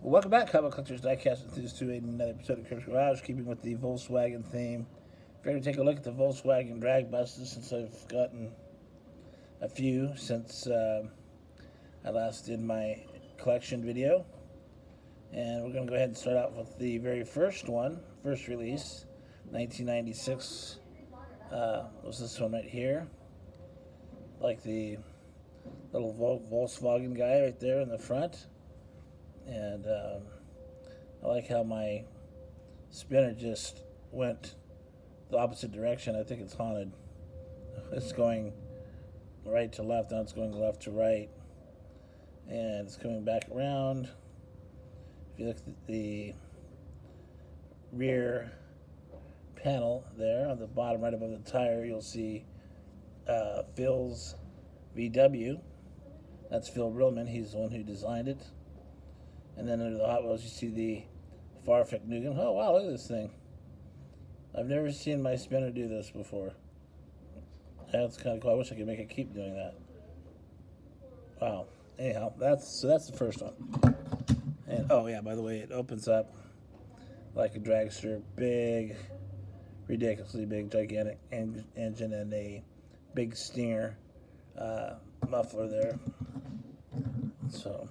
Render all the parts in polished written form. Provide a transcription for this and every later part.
Welcome back, comic collectors, diecast enthusiasts, to another episode of Kirk's Garage, keeping with the Volkswagen theme. Figured to take a look at the Volkswagen drag buses since I've gotten a few since I last did my collection video. And we're going to go ahead and start out with the very first one, first release, 1996. Was this one right here? Like the little Volkswagen guy right there in the front. And I like how my spinner just went the opposite direction. I think it's haunted. It's going right to left, now it's going left to right. And it's coming back around. If you look at the rear panel there on the bottom right above the tire, you'll see Phil's VW. That's Phil Brillman. He's the one who designed it. And then under the Hot Wheels, you see the Farfek Nugan. Oh, wow, look at this thing. I've never seen my spinner do this before. That's kind of cool. I wish I could make it keep doing that. Wow. Anyhow, that's the first one. And, oh, yeah, by the way, it opens up like a dragster. Big, ridiculously big, gigantic engine and a big Stinger muffler there. So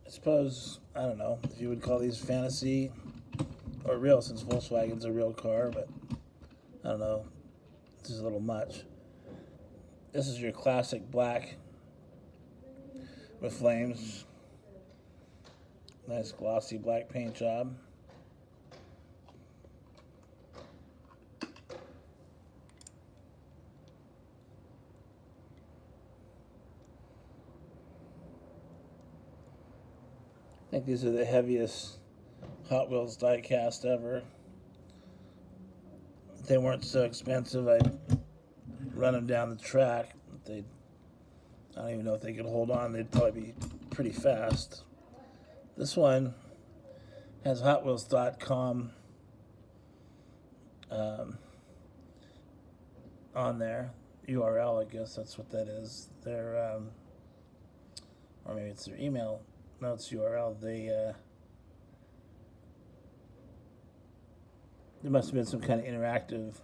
I suppose, I don't know if you would call these fantasy or real, since Volkswagen's a real car, but I don't know. This is a little much. This is your classic black with flames. Nice glossy black paint job. I think these are the heaviest Hot Wheels die-cast ever. If they weren't so expensive, I'd run them down the track. I don't even know if they could hold on. They'd probably be pretty fast. This one has HotWheels.com on there. URL, I guess that's what that is. Their, or maybe it's their email. No, it's URL. There must have been some kind of interactive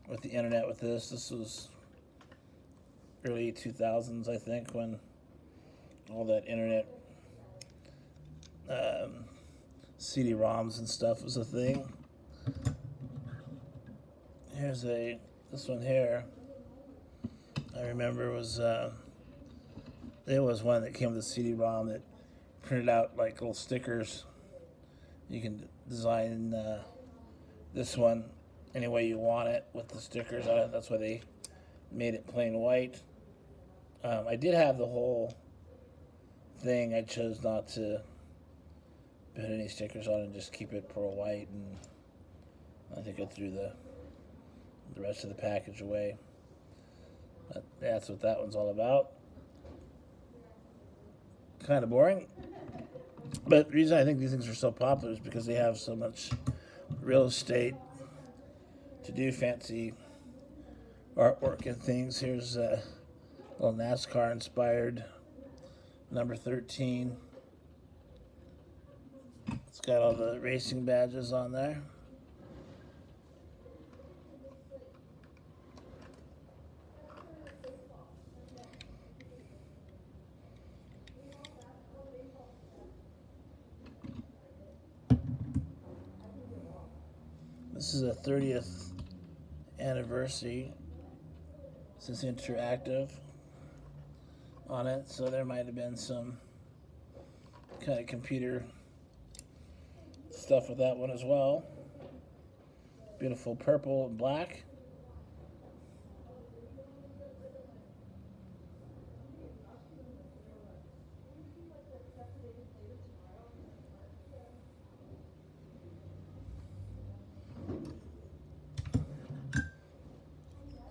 with the internet with this. This was early 2000s, I think, when all that internet CD-ROMs and stuff was a thing. Here's this one here. I remember there was one that came with a CD-ROM that printed out like little stickers. You can design this one any way you want it with the stickers on it. That's why they made it plain white. I did have the whole thing. I chose not to put any stickers on it and just keep it pearl white, and I think I threw the rest of the package away. But that's what that one's all about. Kind of boring, but the reason I think these things are so popular is because they have so much real estate to do fancy artwork and things. Here's a little NASCAR inspired number 13. It's got all the racing badges on there. This is a 30th anniversary since Interactive on it, so there might have been some kind of computer stuff with that one as well. Beautiful purple and black.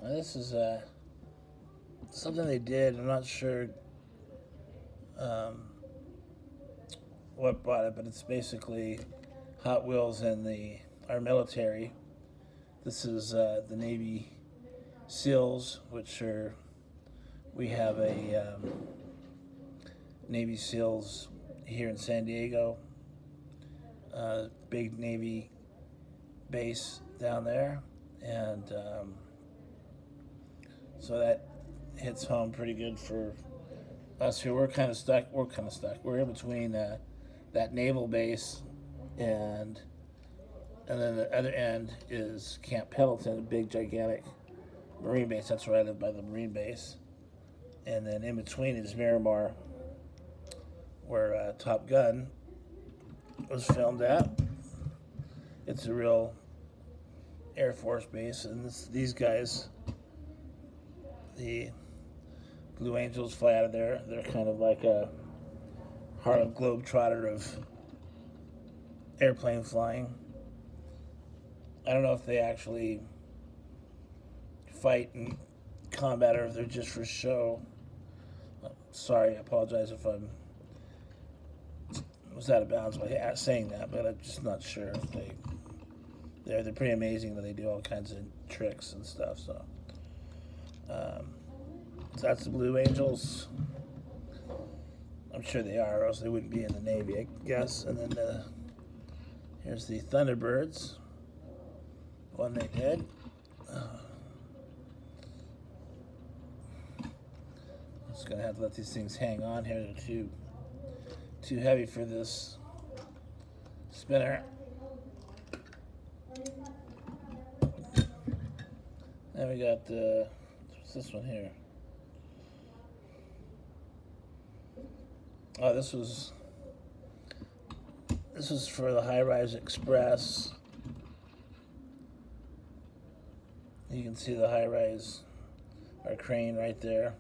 Now this is something they did. I'm not sure what brought it, but it's basically Hot Wheels and our military. This is the Navy SEALs, which we have a Navy SEALs here in San Diego. Big Navy base down there, and so that hits home pretty good for us here. We're kind of stuck. We're in between that naval base, and then the other end is Camp Pendleton, a big, gigantic Marine base. That's where I live, by the Marine base. And then in between is Miramar, where Top Gun was filmed at. It's a real Air Force base, and these guys, the Blue Angels, fly out of there. They're kind of like a Harlem Globetrotter of airplane flying. I don't know if they actually fight in combat or if they're just for show. Sorry, I apologize if I was out of bounds by saying that, but I'm just not sure. They're pretty amazing when they do all kinds of tricks and stuff. So that's the Blue Angels. I'm sure they are, or else they wouldn't be in the Navy, I guess. And then here's the Thunderbirds, one they did. Just gonna have to let these things hang on here. They're too heavy for this spinner. Then we got what's this one here? Oh, this was for the High Rise Express. You can see the High Rise, our crane right there.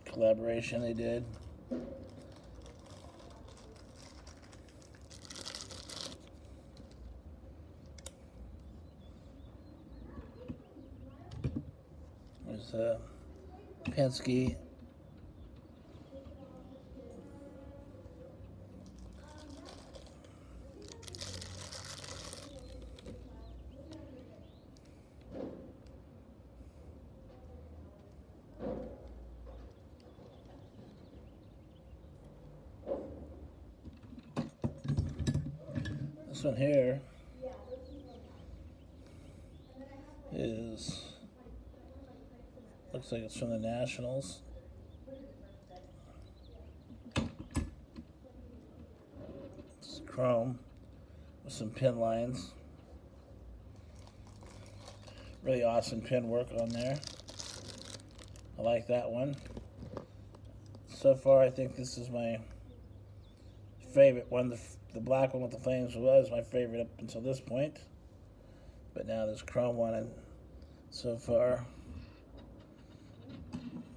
Collaboration they did. There's Penske. This one here looks like it's from the Nationals. It's chrome with some pin lines. Really awesome pin work on there. I like that one. So far, I think this is my favorite one. The black one with the flames was my favorite up until this point. But now this chrome one, and so far,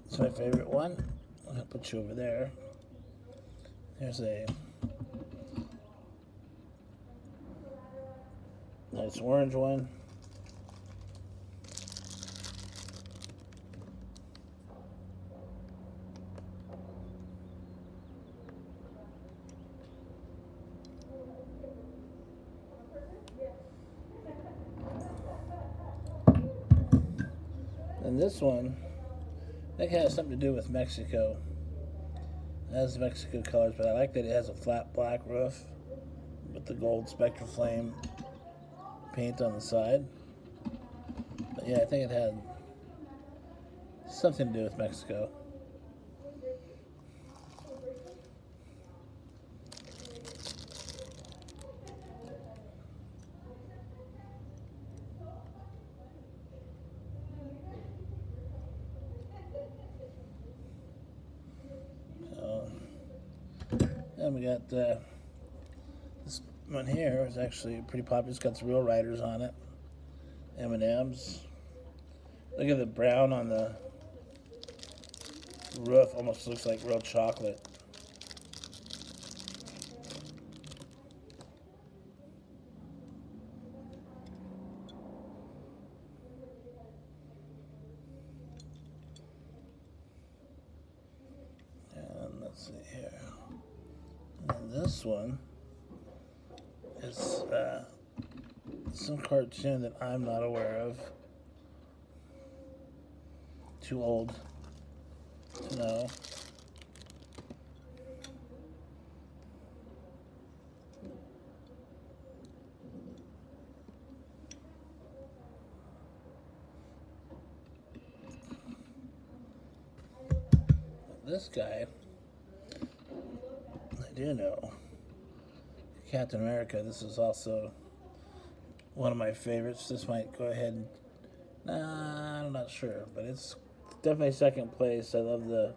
it's my favorite one. I'll put you over there. Here's a nice orange one. And this one, I think it has something to do with Mexico. It has Mexico colors, but I like that it has a flat black roof with the gold Spectra Flame paint on the side. But yeah, I think it had something to do with Mexico. And we got this one here is actually pretty popular. It's got the Real Riders on it. M&M's. Look at the brown on the roof. Almost looks like real chocolate. And let's see here. And this one is some cartoon that I'm not aware of. Too old to know. this guy, I do know. Captain America, this is also one of my favorites. This might go ahead and... Nah, I'm not sure, but it's definitely second place. I love the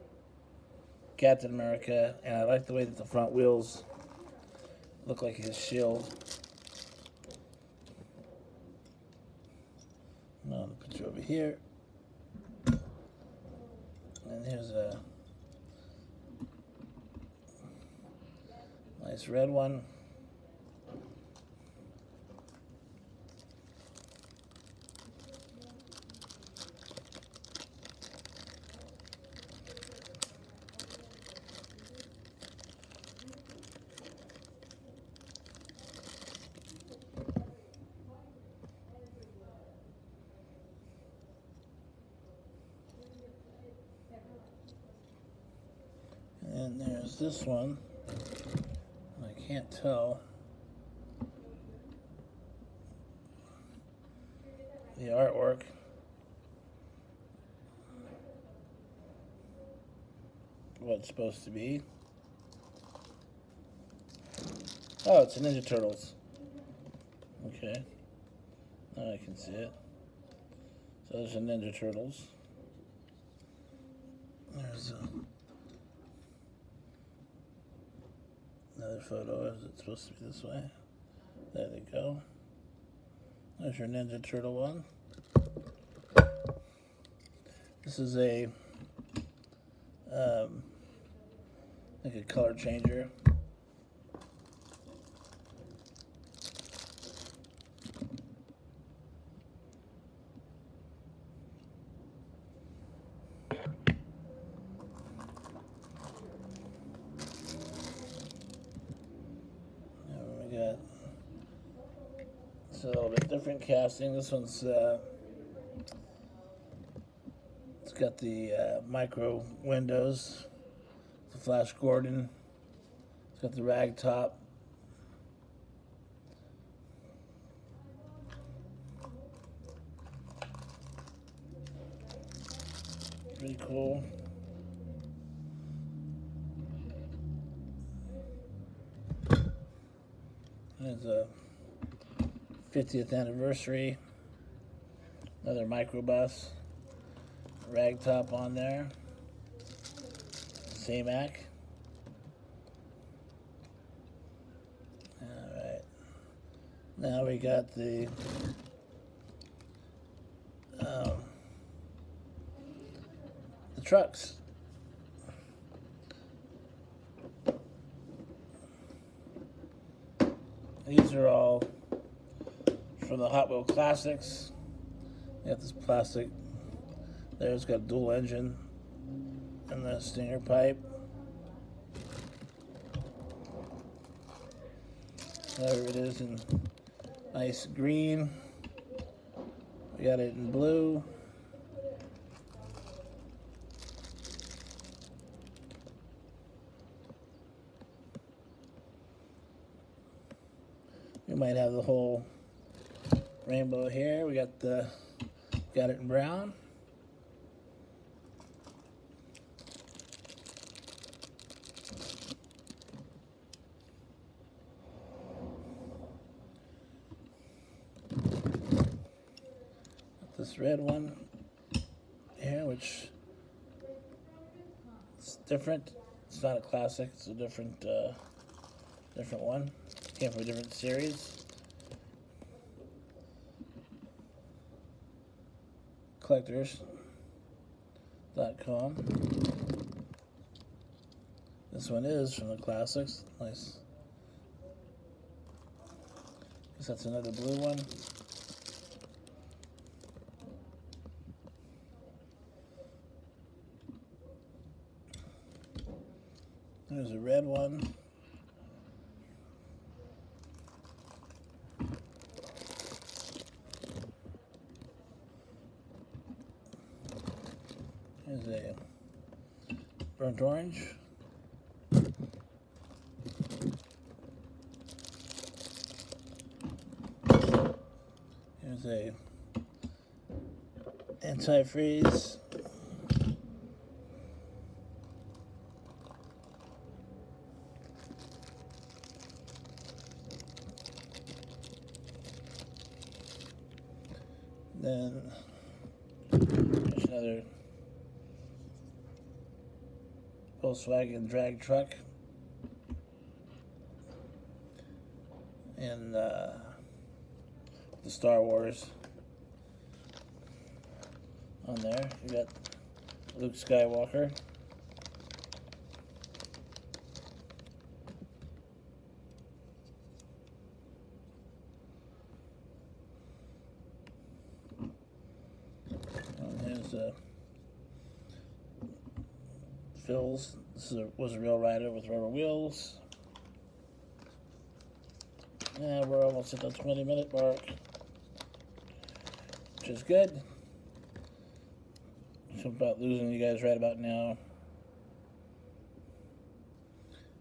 Captain America, and I like the way that the front wheels look like his shield. I'll put you over here. And here's a nice red one. And there's this one. I can't tell the artwork. What it's supposed to be. Oh, it's a Ninja Turtles. Okay. Now I can see it. So there's a Ninja Turtles. There's another photo. Is it supposed to be this way? There they go. There's your Ninja Turtle one. This is a like a color changer. We got it's a little bit different casting. This one's it's got the micro windows, the Flash Gordon. It's got the rag top. Pretty cool. There's a 50th anniversary. Another microbus. Rag top on there. C-Mac. Alright. Now we got the trucks. These are all from the Hot Wheel Classics. You got this plastic. There's got dual engine and the stinger pipe. There it is in nice green. We got it in blue. We might have the whole rainbow here. We got it in brown. This red one here, which is different. It's not a classic. It's a different one. Came from a different series. Collectors.com. This one is from the classics. Nice. Guess that's another blue one. There's a red one. Here's a burnt orange. Here's a antifreeze. Then there's another Volkswagen drag truck. And the Star Wars on there. You got Luke Skywalker. And there's Phil's. This was a real rider with rubber wheels. Yeah, we're almost at the 20-minute mark, which is good. So about losing you guys right about now.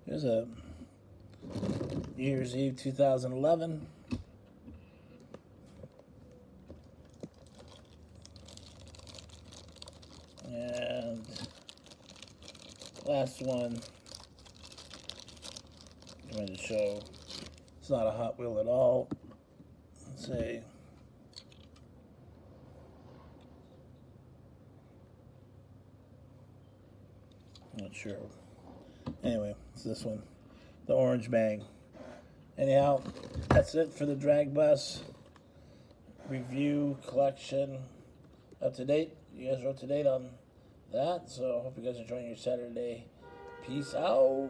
Here's a New Year's Eve 2011. And last one I'm going to show. It's not a Hot Wheel at all. Let's say not sure. Anyway, it's this one, the Orange Bang. Anyhow, that's it for the drag bus review collection. Up to date. You guys are up to date on that. So I hope you guys are enjoying your Saturday. Peace out.